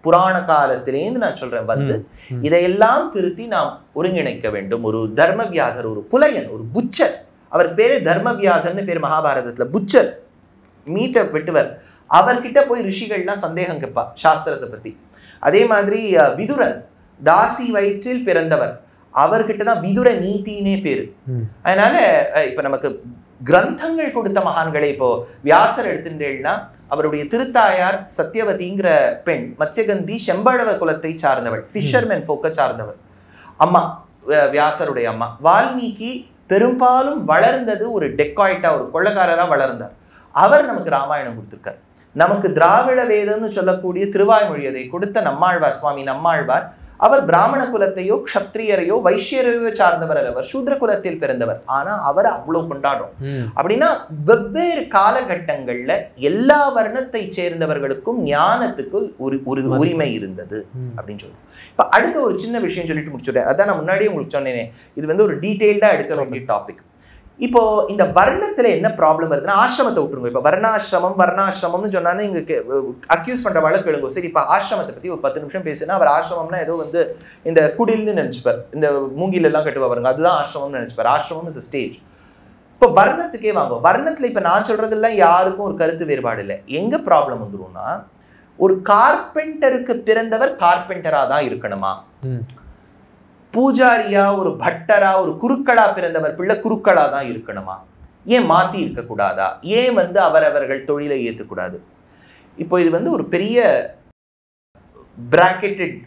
புராண காலத்திலேருந்து நான் சொல்றேன் இதையெல்லாம் திருத்தி நாம் ஒருங்கிணைக்க வேண்டும். ஒரு தர்மவியாதர், ஒரு புலையன், ஒரு புச்சர், அவர் பேரு தர்மவியாதர்னு பேர் மகாபாரதத்துல. புச்சர், மீட்டை வெட்டுவர், அவர்கிட்ட போய் ரிஷிகள்லாம் சந்தேகம் கேட்பா சாஸ்திரத்தை பத்தி. அதே மாதிரி விதுரன் தாசி வயிற்றில் பிறந்தவர், அவர்கிட்ட தான் விதுர நீதினே பேரு. அதனால இப்ப நமக்கு கிரந்தங்கள் கொடுத்த மகான்களை இப்போ வியாசர் எடுத்துட்டேன்னா அவருடைய திருத்தாயார் சத்யவதிங்கிற பெண் மத்ஸ்யகந்தி செம்பழவ குலத்தை சார்ந்தவள், ஃபிஷர்மேன் போக்க சார்ந்தவர். அம்மா வியாசருடைய அம்மா. வால்மீகி பெரும்பாலும் வளர்ந்தது ஒரு டெக்காய்டா, ஒரு கொள்ளக்காரரா வளர்ந்தார். அவர் நமக்கு ராமாயணம் கொடுத்திருக்கார். நமக்கு திராவிட வேதம்னு சொல்லக்கூடிய திருவாய்மொழியதை கொடுத்த நம்மாழ்வார், சுவாமி நம்மாழ்வார், அவர் பிராமண குலத்தையோ க்ஷத்ரியரையோ வைஷ்யரையோ சார்ந்தவர் அல்லவர், சூத்ர குலத்தில் பிறந்தவர். ஆனா அவர் அவ்வளவு கொண்டாடும். அப்படின்னா வெவ்வேறு காலகட்டங்கள்ல எல்லா வர்ணத்தை சேர்ந்தவர்களுக்கும் ஞானத்துக்கு ஒரு உரிமை இருந்தது அப்படின்னு சொல்லுவோம். இப்ப அடுத்த ஒரு சின்ன விஷயம் சொல்லிட்டு முடிச்சுட்டேன். அதான் நான் முன்னாடியே உங்களுக்கு சொன்னேனே, இது வந்து ஒரு டீடைல்டா எடுக்க வேண்டிய டாபிக். இப்போ இந்த வர்ணத்துல என்ன ப்ராப்ளம் இருக்குன்னா, ஆசிரமத்தை விட்டுருங்க. இப்ப வர்ணாசிரமம்னு சொன்னாலும் இங்க அக்யூஸ் பண்ற வழக்கு எழுங்க. சரி, இப்ப ஆசிரமத்தை பத்தி ஒரு 10 நிமிஷம் பேசினா அவர் ஆசிரமம்னா ஏதோ வந்து இந்த குடில்னு நினைச்சுப்பார், இந்த மூங்கில எல்லாம் கட்டுவாருங்க, அதுதான் ஆசிரமம்னு நினைச்சுப்பார். ஆசிரமம் இஸ் ஸ்டேஜ். இப்போ வர்ணத்துக்கே வாங்க. வர்ணத்துல இப்ப நான் சொல்றதெல்லாம் யாருக்கும் ஒரு கருத்து வேறுபாடு இல்லை. எங்க ப்ராப்ளம் வந்துரும்னா, ஒரு கார்பெண்டருக்கு பிறந்தவர் கார்பெண்டரா தான் இருக்கணுமா? பூஜாரியா, ஒரு பட்டரா, ஒரு குருக்களா பிறந்தவர் பிள்ளை குருக்களா தான் இருக்கணுமா? ஏன் மாத்தி இருக்க கூடாதா? ஏன் வந்து அவரவர்கள் தொழிலை ஏற்கக்கூடாது? இப்போ இது வந்து ஒரு பெரிய பிராக்கெட்டட்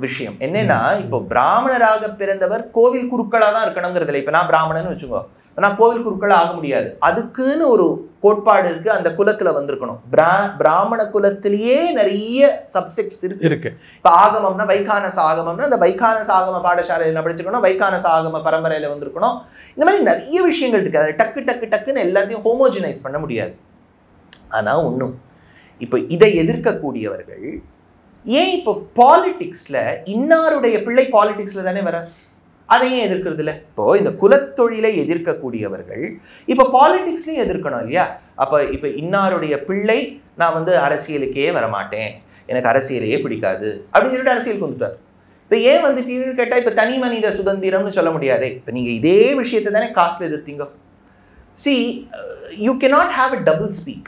விஷயம். என்னன்னா, இப்போ பிராமணராக பிறந்தவர் கோவில் குருக்களா தான் இருக்கணுங்கிறதுல. இப்ப நான் பிராமணன்னு வச்சுக்கோ, நான் கோவில் குருக்களா ஆக முடியாது. அதுக்குன்னு ஒரு கோட்பாடு இருக்கு, அந்த குலத்துல வந்திருக்கணும். பிராமண குலத்திலேயே நிறைய சப்ஜெக்ட்ஸ் இருக்கு. இப்ப ஆகமம்னா வைகானச ஆகமம்னா அந்த வைகானச ஆகம பாடசாலையில படிச்சிருக்கணும், வைகானச ஆகம பரம்பரையில வந்திருக்கணும். இந்த மாதிரி நிறைய விஷயங்கள் இருக்கு. அதை டக்குன்னு எல்லாத்தையும் ஹோமோஜனைஸ் பண்ண முடியாது. ஆனா ஒண்ணும், இப்ப இதை எதிர்க்கக்கூடியவர்கள் ஏன் இப்போ பாலிடிக்ஸ்ல இன்னாருடைய பிள்ளை பாலிடிக்ஸ்ல தானே வர, அதையும் எதிர்க்கிறது இல்ல? இப்போ இந்த குலத்தொழிலை எதிர்க்கக்கூடியவர்கள் இப்ப பாலிடிக்ஸ்லயும் எதிர்க்கணும் இல்லையா? அப்ப இப்ப இன்னாருடைய பிள்ளை நான் வந்து அரசியலுக்கே வரமாட்டேன், எனக்கு அரசியலையே பிடிக்காது அப்படின்னு சொல்லிட்டு அரசியலுக்கு வந்துட்டார். இப்ப ஏன் வந்து டிவின்னு கேட்டா இப்ப தனி மனித சுதந்திரம்னு சொல்ல முடியாது. இப்ப நீங்க இதே விஷயத்தை தானே காஸ்ட்ல எதிர்த்தீங்க. See, you cannot have a double speak.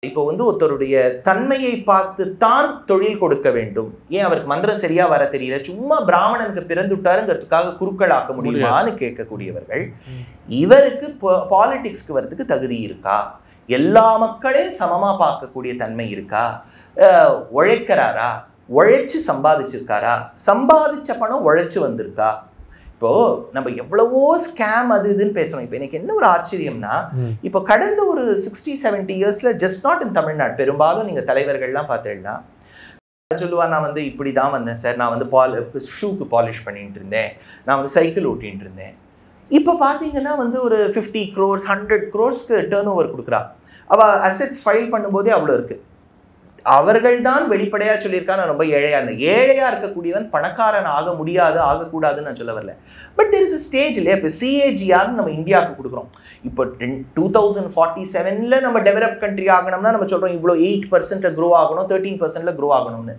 இப்போ வந்து ஒருத்தருடைய தன்மையை பார்த்து தான் தொழில் கொடுக்க வேண்டும். ஏன் அவருக்கு மந்திரம் சரியா வர தெரியல, சும்மா பிராமணனுக்கு பிறந்துட்டாருங்கிறதுக்காக குருக்கள் ஆக்க முடியுமான்னு கேட்கக்கூடியவர்கள், இவருக்கு பாலிடிக்ஸ்க்கு வரதுக்கு தகுதி இருக்கா? எல்லா மக்களையும் சமமா பார்க்கக்கூடிய தன்மை இருக்கா? உழைக்கிறாரா? உழைச்சு சம்பாதிச்சிருக்காரா? சம்பாதிச்ச பணம் உழைச்சு வந்திருக்கா? இப்போ நம்ம எவ்வளவோ ஸ்கேம் அது இதுன்னு பேசுறோம். இப்போ எனக்கு என்ன ஒரு ஆச்சரியம்னா, இப்போ கடந்த ஒரு 60-70 இயர்ஸ்ல ஜஸ்ட் நாட் இன் தமிழ்நாடு, பெரும்பாலும் நீங்க தலைவர்கள்லாம் பார்த்தீங்கன்னா சொல்லுவா, நான் வந்து இப்படிதான் வந்தேன் சார், நான் வந்து ஷூக்கு பாலிஷ் பண்ணிட்டு இருந்தேன், நான் வந்து சைக்கிள் ஓட்டிட்டு இருந்தேன். இப்போ பாத்தீங்கன்னா வந்து ஒரு 50 crores 100 crores டேர்ன் ஓவர் கொடுக்குறா. அவ அசெட்ஸ் ஃபைல் பண்ணும்போதே அவ்வளோ இருக்கு. அவர்கள் தான் வெளிப்படையா சொல்லியிருக்கா, நான் ரொம்ப ஏழையா இருந்தேன். ஏழையா இருக்கக்கூடியவன் பணக்காரன் ஆக முடியாது, ஆகக்கூடாதுன்னு நான் சொல்ல வரல. But there is a stage இல்லையா? இப்போ சிஏஜிஆர்னு நம்ம இந்தியாவுக்கு கொடுக்குறோம். இப்போ 2047ல நம்ம டெவலப் கண்ட்ரி ஆகணும்னா நம்ம சொல்றோம் இவ்வளோ 8% க்ரோ ஆகணும், 13% க்ரோ ஆகணும்னு.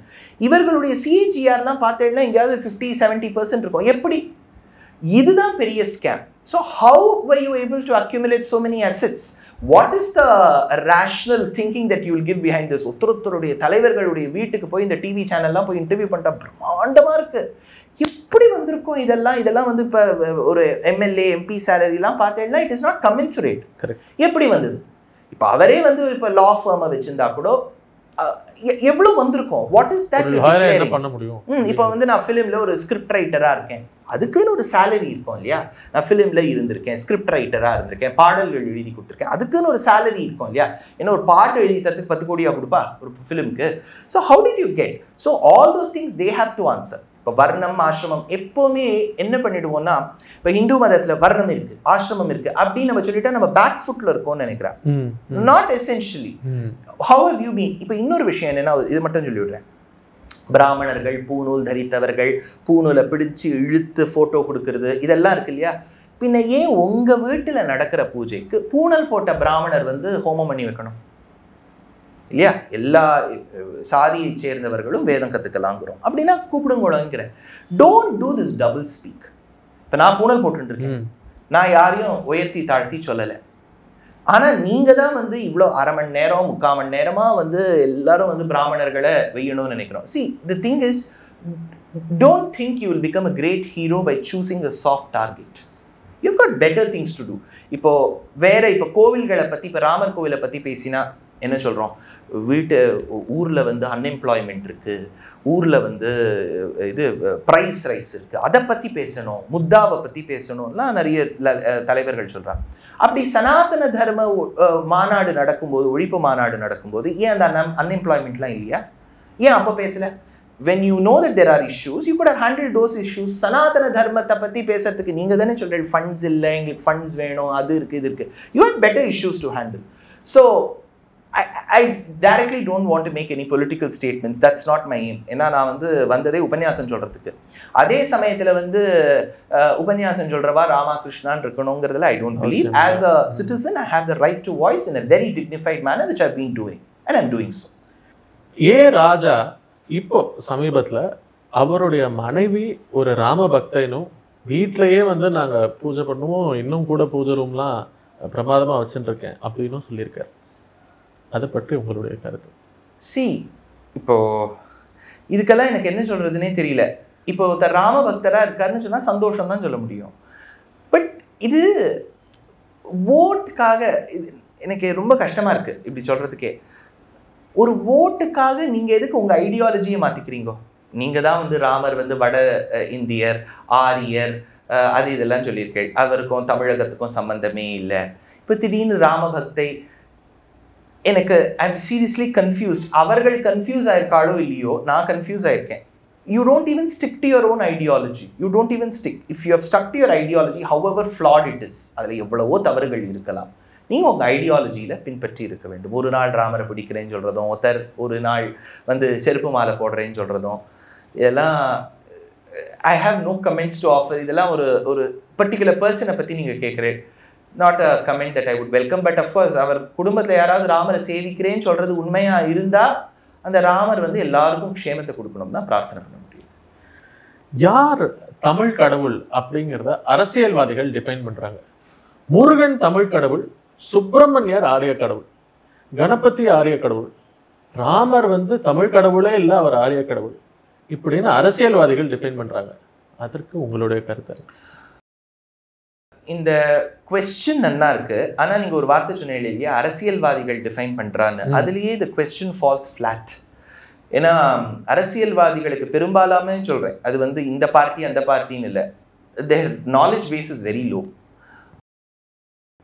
இவர்களுடைய சிஏஜிஆர்லாம் பார்த்தீங்கன்னா எங்கேயாவது 50-70% இருக்கும். எப்படி? இதுதான் பெரிய scam. So how were you able to accumulate so many assets? What is the rational thinking that you will give behind this? ஒருத்தருடைய தலைவர்களுடைய வீட்டுக்கு போய் இந்த டிவி சேனல்லாம் போய் இன்டர்வியூ பண்ணிட்டா பிரம்மாண்டமா இருக்கு. எப்படி வந்திருக்கும் இதெல்லாம் வந்து இப்ப ஒரு எம்எல்ஏ எம்பி சேலரி எல்லாம் பார்த்தீங்கன்னா இட் இஸ் நாட் கமென்சுரேட். எப்படி வந்தது? இப்ப அவரே வந்து இப்ப லா ஃபார்ம் வச்சிருந்தா கூட எவ்வளவு வந்திருக்கும்? What is that? என்ன பண்ண முடியும்? இப்ப வந்து நான் பிலிம்ல ஒரு ஸ்கிரிப்ட் ரைட்டரா இருக்கேன், அதுக்குன்னு ஒரு சேலரி இருக்கும் இல்லையா? நான் பிலிம்ல இருந்திருக்கேன், ஸ்கிரிப்ட் ரைட்டரா இருந்திருக்கேன், பாடல்கள் எழுதி கொடுத்துருக்கேன், அதுக்குன்னு ஒரு சேலரி இருக்கும் இல்லையா? ஏன்னா ஒரு பாட்டு எழுதி தரத்துக்கு 10 கோடியா கொடுப்பா ஒரு பிலிம்க்கு. So how did you get? So all those things they have to answer. இப்போ வர்ணம் ஆசிரமம் எப்பவுமே என்ன பண்ணிடுவோம்னா, இப்போ இந்து மதத்துல வர்ணம் இருக்கு ஆசிரமம் இருக்கு அப்படின்னு நம்ம சொல்லிட்டா நம்ம பேக் ஃபுட்ல இருக்கோம்னு நினைக்கிறேன். Not essentially. How how you been? இப்போ இன்னொரு விஷயம் என்னன்னா, இது மட்டும் சொல்லி விடுறேன். பிராமணர்கள், பூநூல் தரித்தவர்கள், பூநூலை பிடிச்சு இழுத்து போட்டோ கொடுக்கறது இதெல்லாம் இருக்கு இல்லையா? பின்ன ஏன் உங்க வீட்டுல நடக்கிற பூஜைக்கு பூணல் போட்ட பிராமணர் வந்து ஹோமம் பண்ணி வைக்கணும் இல்லையா? எல்லா சாதியை சேர்ந்தவர்களும் வேதம் கத்துக்கலாங்கிறோம் அப்படின்னா கூப்பிடுங்கிறேன். Don't do this double speak. இப்ப நான் பூணல் போட்டு இருக்கேன், நான் யாரையும் உயர்த்தி தாழ்த்தி சொல்லலை. ஆனா நீங்க தான் வந்து இவ்வளவு 1/2 மணி நேரம் 3/4 மணி நேரமா வந்து எல்லாரும் வந்து பிராமணர்களை வெய்யணும்னு நினைக்கிறோம். See, the thing is, Don't think you will become a great hero by choosing a soft target. You've got better things to do. இப்போ வேற இப்போ கோவில்களை பத்தி, இப்போ ராமர் கோவிலை பத்தி பேசினா என்ன சொல்றோம்? ஊர்ல வந்து அன்எம்ப்ளாய்மெண்ட் இருக்கு, ஊர்ல வந்து இது பிரைஸ் ரைஸ் இருக்கு, அதை பத்தி பேசணும், முத்தாவை பத்தி பேசணும்லாம் நிறைய தலைவர்கள் சொல்றாங்க. அப்படி சனாதன தர்ம மாநாடு நடக்கும்போது, ஒழிப்பு மாநாடு நடக்கும்போது ஏன் அந்த அன்எம்ப்ளாய்மெண்ட்லாம் இல்லையா? ஏன் அப்ப பேசல? When you know that there are issues, you could have handled those issues. சனாதன தர்மத்தை பத்தி பேசுறதுக்கு நீங்க தானே சொல்றீங்க ஃபண்ட்ஸ் இல்ல, எங்களுக்கு ஃபண்ட்ஸ் வேணும், அது இருக்கு, இது இருக்கு. You have better issues to handle. So I directly don't want to make any political statements. That's not my aim. ஏன்னா நான் வந்து வந்ததே உபன்யாசம் சொல்றதுக்கு. அதே சமயத்துல வந்து உபன்யாசம் சொல்றவா Ramakrishnan இருக்கணுங்கிறதுல I don't believe. As a citizen, I have the right to voice in a very dignified manner, which I've been doing, and I'm doing so. ராஜா இப்போ சமீபத்துல அவருடைய மனைவி ஒரு ராம பக்தனும் வீட்லயே வந்து நாங்க பூஜை பண்ணுவோம், இன்னும் கூட பூஜை ரூம்லாம் பிரமாதமா வச்சுட்டு இருக்கேன் அப்படின்னு சொல்லியிருக்காரு. அதை பற்றி உங்களுடைய கருத்து? இப்போ இதுக்கெல்லாம் எனக்கு என்ன சொல்றதுன்னே தெரியல. இப்போ ராம பக்தரா இருக்காருன்னு சொன்னா சந்தோஷம் தான் சொல்ல முடியும். பட் இது ஓட்டுக்காக எனக்கு ரொம்ப கஷ்டமா இருக்கு இப்படி சொல்றதுக்கே. ஒரு ஓட்டுக்காக நீங்க எதுக்கு உங்க ஐடியாலஜியை மாத்திக்கிறீங்க? நீங்க தான் வந்து ராமர் வந்து வட இந்தியர், ஆரியர், அது இதெல்லாம் சொல்லியிருக்கேன், அவருக்கும் தமிழகத்துக்கும் சம்பந்தமே இல்லை. இப்ப திடீர்னு ராம பக்தை, எனக்கு ஐ எம் சீரியஸ்லி கன்ஃபியூஸ். அவர்கள் கன்ஃபியூஸ் ஆயிருக்காளோ இல்லையோ, நான் confuse ஆயிருக்கேன். You don't even stick to your own ideology. You don't even stick. If you have stuck to your ideology, however flawed it is, அதுல எவ்வளவோ தவறுகள் இருக்கலாம், நீங்க உங்க ஐடியாலஜியில பின்பற்றி இருக்க வேண்டும். ஒரு நாள் ராமரை பிடிக்கிறேன்னு சொல்றதும், ஒரு நாள் வந்து செருப்பு மாலை போடுறேன்னு சொல்றதும், இதெல்லாம் I have no comments to offer. இதெல்லாம் ஒரு பர்டிகுலர் பர்சனை பத்தி நீங்க கேட்கிறேன், not a comment that I would welcome. But of course அவர் குடும்பத்துல யாராவது ராமரை சேவிக்கிறேன்னு சொல்றது உண்மையா இருந்தா அந்த ராமர் வந்து எல்லாருக்கும் க்ஷேமத்தை கொடுக்கணும் தான் பிரார்த்தனை பண்ண முடியும். யார் தமிழ் கடவுள் அப்படிங்கிறத அரசியல்வாதிகள் டிஃபைன் பண்றாங்க. முருகன் தமிழ் கடவுள், சுப்பிரமணியர் ஆரிய கடவுள், கணபதி ஆரிய கடவுள், ராமர் வந்து தமிழ் கடவுளே இல்ல, அவர் ஆரிய கடவுள், இப்படின்னு அரசியல்வாதிகள் டிஃபைன் பண்றாங்க. அதற்கு உங்களுடைய கருத்து? இந்த குவெஸ்டின் நல்லா இருக்கு. ஆனா நீங்க ஒரு வார்த்தை சொன்னீங்க இல்லையா, அரசியல்வாதிகள் டிஃபைன் பண்றான்னு. அதுலயே இந்த குவெஸ்டின் ஃபால்ஸ் ஃபிளாட். ஏன்னா அரசியல்வாதிகளுக்கு பெரும்பாலாமே சொல்றேன், அது வந்து இந்த பார்ட்டி அந்த பார்ட்டின்னு இல்லை, their knowledge base is very low.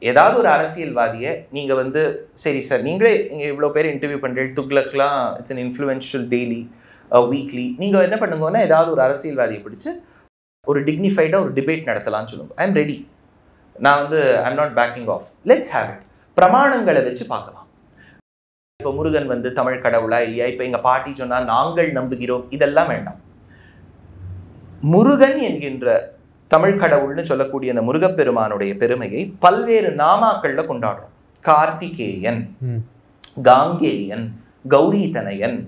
ஏதாவது ஒரு அரசியல்வாதியை நீங்க வந்து சரி சார், நீங்களே இங்க இவ்வளவு பேர் இன்டர்வியூ பண்றீங்க, துக்ளக்லாம் it's an influential daily weekly, நீங்க என்ன பண்ணுங்கன்னா ஏதாவது ஒரு அரசியல்வாதியை பிடிச்சு ஒரு டிக்னிஃபைடா ஒரு டிபேட் நடத்தலாம்னு சொல்லுங்க. I am ready. நான் வந்து I'm not backing off. Let's have it. பிரமாணங்களை வச்சு பார்க்கலாம். இப்ப முருகன் வந்து தமிழ் கடவுளா இல்லையா, இப்ப எங்க பாட்டி சொன்னா நாங்கள் நம்புகிறோம், இதெல்லாம் வேண்டாம். முருகன் என்கின்ற தமிழ் கடவுள்னு சொல்லக்கூடிய அந்த முருகப்பெருமானுடைய பெருமையை பல்வேறு நாமாக்கள்ல கொண்டாடுறோம். கார்த்திகேயன், காங்கேயன், கௌரி தனயன்,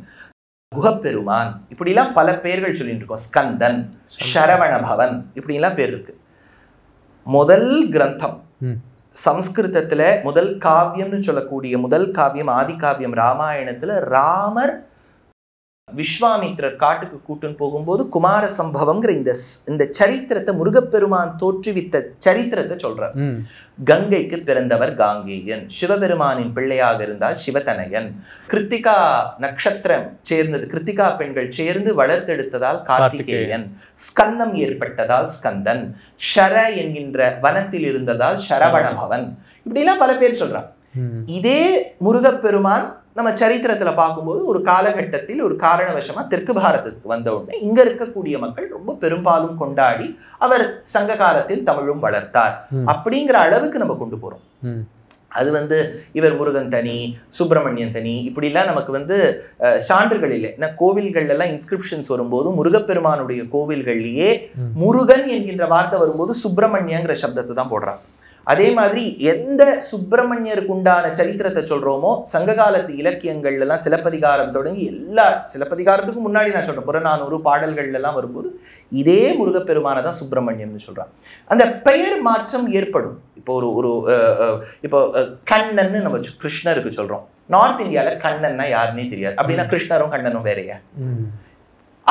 குகப்பெருமான், இப்படி எல்லாம் பல பேர்கள் சொல்லிட்டு இருக்கோம். ஸ்கந்தன், சரவண பவன், இப்படி எல்லாம் பேர் இருக்கு. முதல் கிரந்தம் சம்ஸ்கிருதத்துல முதல் காவியம்னு சொல்லக்கூடிய முதல் காவியம் ஆதி காவியம் ராமாயணத்துல ராமர் விஸ்வாமித்ரர் காட்டுக்கு கூட்டுன்னு போகும்போது குமார சம்பவம்ங்கிற இந்த சரித்திரத்தை முருகப்பெருமான் தோற்றுவித்த சரித்திரத்தை சொல்றார். கங்கைக்கு பிறந்தவர் காங்கேயன், சிவபெருமானின் பிள்ளையாக இருந்தால் சிவதனயன், கிருத்திகா நட்சத்திரம் சேர்ந்தது, கிருத்திகா பெண்கள் சேர்ந்து வளர்த்தெடுத்ததால் கார்த்திகேயன், ஸ்கந்தம் ஏற்பட்டதால் ஸ்கந்தன், ஷர என்கின்ற வனத்தில் இருந்ததால் சரவணபவன், இப்படி எல்லாம் பல பேர் சொல்றாங்க. இதே முருகப்பெருமான் நம்ம சரித்திரத்துல பார்க்கும்போது ஒரு காலகட்டத்தில் ஒரு காரணவசமா தெற்கு பாரதத்துக்கு வந்த உடனே இங்க இருக்கக்கூடிய மக்கள் ரொம்ப பெரும்பாலும் கொண்டாடி அவர் சங்க காலத்தில் தமிழும் வளர்த்தார் அப்படிங்கிற அளவுக்கு நம்ம கொண்டு போறோம். அது வந்து இவர் முருகன் தனி, சுப்பிரமணியன் தனி, இப்படி எல்லாம் நமக்கு வந்து சான்றுகள் இல்லை. ஏன்னா கோவில்கள் எல்லாம் இன்ஸ்கிரிப்ஷன்ஸ் வரும்போது முருகப்பெருமானுடைய கோவில்கள்லயே முருகன் என்கின்ற வார்த்தை வரும்போது சுப்பிரமணியங்கிற சப்தத்தை தான் போடுறாங்க. அதே மாதிரி எந்த சுப்பிரமணியருக்கு உண்டான சரித்திரத்தை சொல்றோமோ சங்க காலத்து இலக்கியங்கள்ல எல்லாம் சிலப்பதிகாரம் தொடங்கி எல்லா சிலப்பதிகாரத்துக்கு முன்னாடி நான் சொல்றேன் புறநானூறு பாடல்கள் எல்லாம் வரும்போது இதே முருகப்பெருமான தான் சுப்பிரமணியம்னு சொல்றான். அந்த பெயர் மாற்றம் ஏற்படும். இப்போ இப்போ கண்ணன்னு நம்ம கிருஷ்ணருக்கு சொல்றோம். நார்த் இந்தியால கண்ணன்னா யாருன்னே தெரியாது. அப்படின்னா கிருஷ்ணரும் கண்ணனும் வேறையா?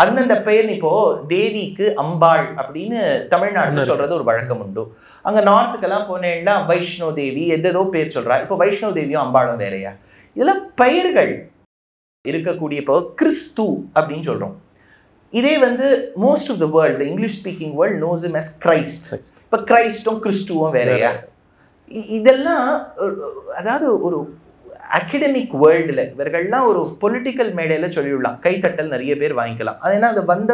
அந்தந்த பெயர் இப்போ தேவிக்கு அம்பாள் அப்படின்னு தமிழ்நாட்டுல சொல்றது ஒரு வழக்கம் உண்டு. அங்க நார்த்துக்கெல்லாம் போனேன்னா வைஷ்ணோ தேவி எதோ பேர் சொல்றா. இப்போ வைஷ்ணோ தேவியும் அம்பாளும் வேறையா? இதெல்லாம் பெயர்கள் இருக்கக்கூடிய இப்போ கிறிஸ்து அப்படின்னு சொல்றோம். இதே வந்து most of the world English speaking world knows him as Christ. இப்ப கிரைஸ்டும் கிறிஸ்துவும் வேறையா? இதெல்லாம் அதாவது ஒரு அகடமிக் வேர்ல்டுல இவர்கள்லாம் ஒரு பொலிட்டிக்கல் மேடையில சொல்லிவிடலாம், கைத்தட்டல் நிறைய பேர் வாங்கிக்கலாம். அது ஏன்னா அந்த வந்த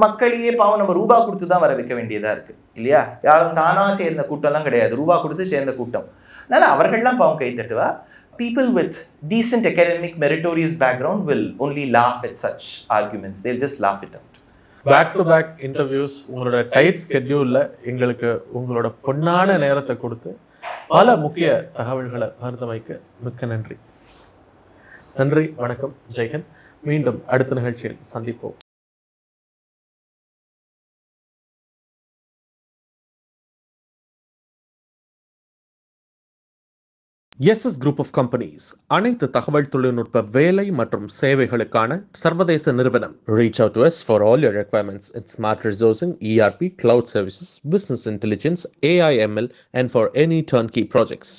மக்களையே பாவம் நம்ம ரூபா கொடுத்து தான் வர வைக்க வேண்டியதா இருக்கு இல்லையா? யாரும் தானா சேர்ந்த கூட்டம் எல்லாம் கிடையாது, ரூபா கொடுத்து சேர்ந்த கூட்டம். அதனால அவர்கள்லாம் பாவம் கைத்தட்டுவா. People with decent academic meritorious background will only laugh at such arguments. They'll just laugh it out. Back to back interviews, உங்களோட டைட் ஸ்கெட்யூல்ல எங்களுக்கு உங்களோட பொன்னான நேரத்தை கொடுத்து பல முக்கிய தகவல்களை பகிர்ந்தமைக்கு மிக்க நன்றி. நன்றி, வணக்கம், ஜெய்ஹிந்த். மீண்டும் அடுத்த நிகழ்ச்சியில் சந்திப்போம். எஸ்எஸ் குரூப் ஆஃப் கம்பெனிஸ் அனைத்து தகவல் தொழில்நுட்ப வேலை மற்றும் சேவைகளுக்கான சர்வதேச நிறுவனம். Reach out to us for all your requirements in smart resourcing, ERP, cloud services, business intelligence, AI/ML, and for any turnkey projects.